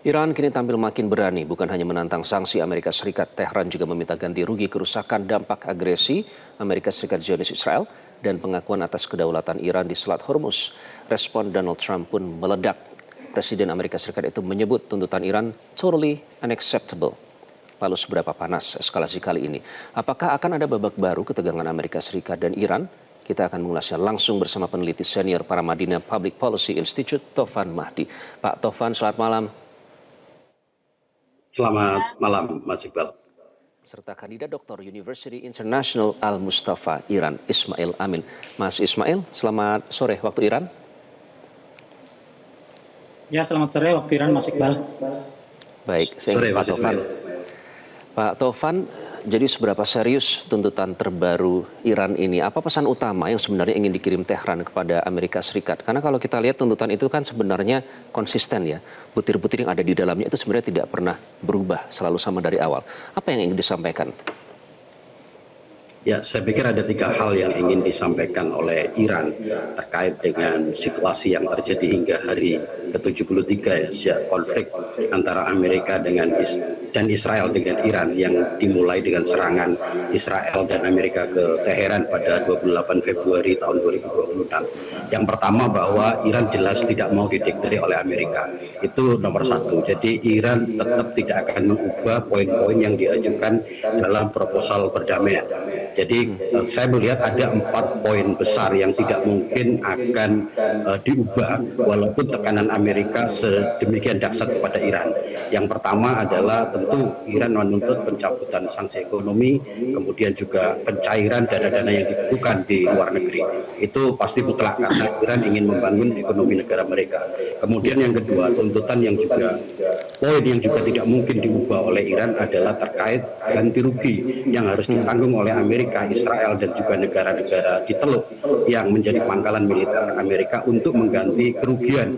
Iran kini tampil makin berani, bukan hanya menantang sanksi Amerika Serikat. Tehran juga meminta ganti rugi kerusakan dampak agresi Amerika Serikat Zionis Israel dan pengakuan atas kedaulatan Iran di Selat Hormuz. Respon Donald Trump pun meledak. Presiden Amerika Serikat itu menyebut tuntutan Iran totally unacceptable. Lalu seberapa panas eskalasi kali ini? Apakah akan ada babak baru ketegangan Amerika Serikat dan Iran? Kita akan mengulasnya langsung bersama peneliti senior Paramadina Public Policy Institute, Taufan Mahdi. Pak Taufan, selamat malam. Selamat malam, Mas Iqbal. Serta kandidat Doktor University International Al-Mustafa Iran, Ismail Amin. Mas Ismail, selamat sore waktu Iran. Ya, selamat sore waktu Iran, Mas Iqbal. Baik, saya ingin Pak Taufan. Pak Taufan, jadi seberapa serius tuntutan terbaru Iran ini? Apa pesan utama yang sebenarnya ingin dikirim Tehran kepada Amerika Serikat? Karena kalau kita lihat tuntutan itu kan sebenarnya konsisten ya. Butir-butir yang ada di dalamnya itu sebenarnya tidak pernah berubah, selalu sama dari awal. Apa yang ingin disampaikan? Ya, saya pikir ada 3 hal yang ingin disampaikan oleh Iran terkait dengan situasi yang terjadi hingga hari ke-73 ya, sejak konflik antara Amerika dan Israel dengan Iran yang dimulai dengan serangan Israel dan Amerika ke Teheran pada 28 Februari tahun 2026. Yang pertama bahwa Iran jelas tidak mau didikte oleh Amerika. Itu nomor 1. Jadi Iran tetap tidak akan mengubah poin-poin yang diajukan dalam proposal perdamaian. Jadi saya melihat ada 4 poin besar yang tidak mungkin akan diubah walaupun tekanan Amerika sedemikian dahsyat kepada Iran. Yang pertama adalah tentu Iran menuntut pencabutan sanksi ekonomi, kemudian juga pencairan dana-dana yang dibutuhkan di luar negeri. Itu pasti mutlak karena Iran ingin membangun ekonomi negara mereka. Kemudian yang kedua, tuntutan yang juga poin yang juga tidak mungkin diubah oleh Iran adalah terkait ganti rugi yang harus ditanggung oleh Amerika, Israel, dan juga negara-negara di Teluk yang menjadi pangkalan militer Amerika untuk mengganti kerugian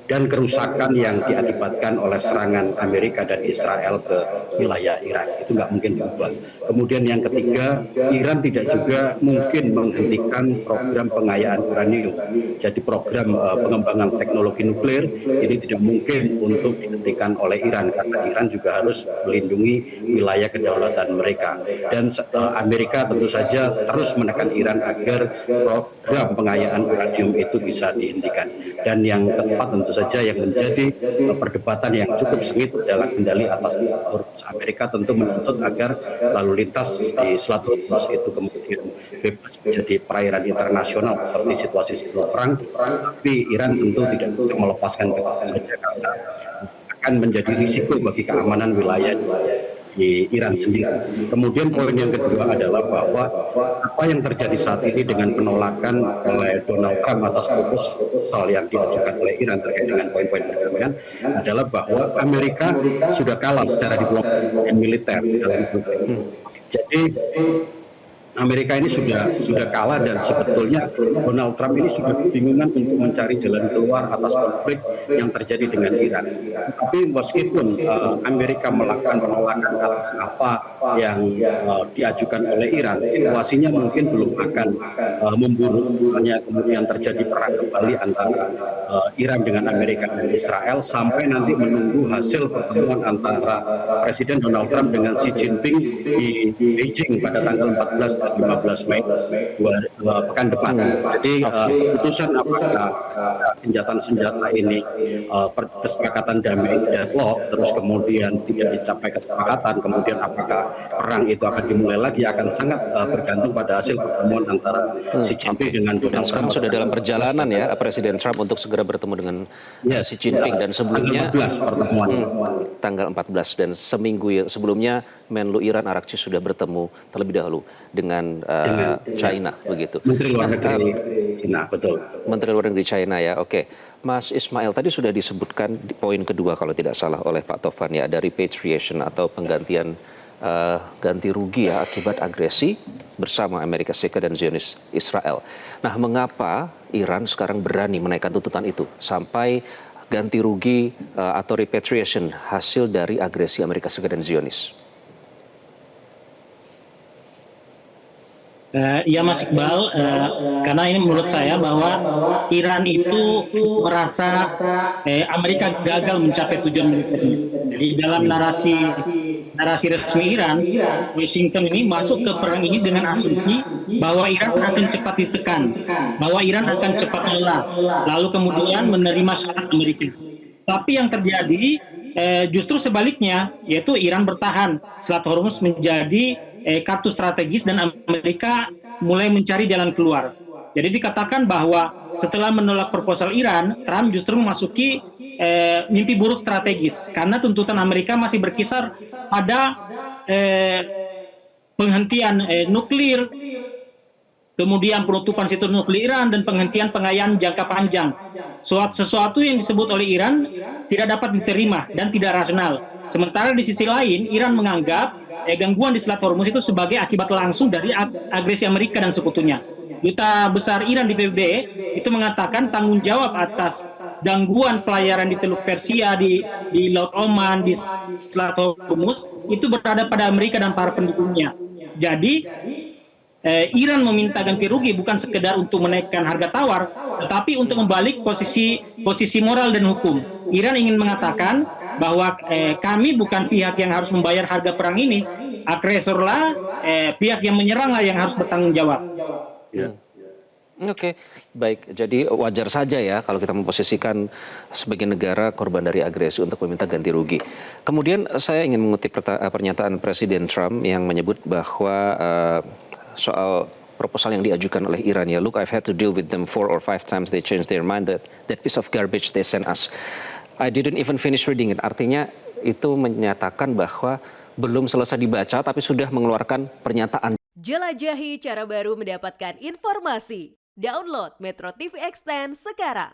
dan kerusakan yang diakibatkan oleh serangan Amerika dan Israel ke wilayah Iran. Itu nggak mungkin diubah. Kemudian yang ketiga, Iran tidak juga mungkin menghentikan program pengayaan uranium. Jadi program pengembangan teknologi nuklir ini tidak mungkin untuk dihentikan oleh Iran karena Iran juga harus melindungi wilayah kedaulatan mereka. Dan Amerika tentu saja terus menekan Iran agar program pengayaan uranium itu bisa dihentikan. Dan yang keempat tentu saja yang menjadi perdebatan yang cukup sengit adalah kendali atas Hormuz. Amerika tentu menuntut agar lalu lintas di Selat Hormuz itu kemudian bebas menjadi perairan internasional seperti situasi sebelum perang, tapi Iran tentu tidak bisa melepaskan begitu saja karena akan menjadi risiko bagi keamanan wilayah di Iran sendiri. Kemudian poin yang kedua adalah bahwa apa yang terjadi saat ini dengan penolakan oleh Donald Trump atas proposal yang diajukan oleh Iran terkait dengan poin-poin perdamaian adalah bahwa Amerika sudah kalah secara diplomatik dan militer dalam konflik. Jadi Amerika ini sudah kalah dan sebetulnya Donald Trump ini sudah kebingungan untuk mencari jalan keluar atas konflik yang terjadi dengan Iran. Tapi meskipun Amerika melakukan penolakan atas apa yang diajukan oleh Iran, situasinya mungkin belum akan memburuk. Hanya kemudian terjadi perang kembali antara Iran dengan Amerika dan Israel sampai nanti menunggu hasil pertemuan antara Presiden Donald Trump dengan Xi Jinping di Beijing pada tanggal 14 dan 15 Mei pekan depan. Jadi keputusan apakah senjata ini kesepakatan damai deadlock terus kemudian tidak dicapai kesepakatan, kemudian apakah perang itu akan dimulai lagi akan sangat bergantung pada hasil pertemuan antara Xi Jinping dengan Donald Trump. Sudah dalam perjalanan ya Presiden Trump untuk segera bertemu dengan Xi Jinping dan sebelumnya tanggal 14 pertemuan. Tanggal 14 dan seminggu sebelumnya Menlu Iran Arakci sudah bertemu terlebih dahulu dengan China begitu. Menteri Luar Negeri China, betul. Menteri Luar Negeri China ya, oke. Mas Ismail, tadi sudah disebutkan di poin kedua kalau tidak salah oleh Pak Taufan ya, dari repatriation atau penggantian ganti rugi ya akibat agresi bersama Amerika Serikat dan Zionis Israel. Nah, mengapa Iran sekarang berani menaikkan tuntutan itu sampai ganti rugi atau repatriation hasil dari agresi Amerika Serikat dan Zionis? Ya Mas Iqbal, karena ini menurut saya bahwa Iran itu merasa Amerika gagal mencapai tujuan militernya. Jadi dalam narasi resmi Iran, Washington ini masuk ke perang ini dengan asumsi bahwa Iran akan cepat ditekan, bahwa Iran akan cepat lelah, lalu kemudian menerima syarat Amerika. Tapi yang terjadi justru sebaliknya, yaitu Iran bertahan. Selat Hormuz menjadi kartu strategis dan Amerika mulai mencari jalan keluar. Jadi dikatakan bahwa setelah menolak proposal Iran, Trump justru memasuki mimpi buruk strategis karena tuntutan Amerika masih berkisar pada penghentian nuklir, kemudian penutupan situs nuklir Iran, dan penghentian pengayaan jangka panjang. Sesuatu yang disebut oleh Iran tidak dapat diterima dan tidak rasional. Sementara di sisi lain, Iran menganggap gangguan di Selat Hormuz itu sebagai akibat langsung dari agresi Amerika dan sekutunya. Duta Besar Iran di PBB itu mengatakan tanggung jawab atas gangguan pelayaran di Teluk Persia, di Laut Oman, di Selat Hormuz itu berada pada Amerika dan para pendukungnya. Jadi Iran meminta ganti rugi bukan sekedar untuk menaikkan harga tawar, tetapi untuk membalik posisi moral dan hukum. Iran ingin mengatakan bahwa kami bukan pihak yang harus membayar harga perang ini, agresorlah, pihak yang menyeranglah yang harus bertanggung jawab. Ya. Oke, baik. Jadi wajar saja ya kalau kita memposisikan sebagai negara korban dari agresi untuk meminta ganti rugi. Kemudian saya ingin mengutip pernyataan Presiden Trump yang menyebut bahwa soal proposal yang diajukan oleh Iran ya, look, I've had to deal with them 4 or 5 times, they changed their mind, that piece of garbage they sent us. I didn't even finish reading it. Artinya itu menyatakan bahwa belum selesai dibaca tapi sudah mengeluarkan pernyataan. Jelajahi cara baru mendapatkan informasi. Download Metro TV Extend sekarang.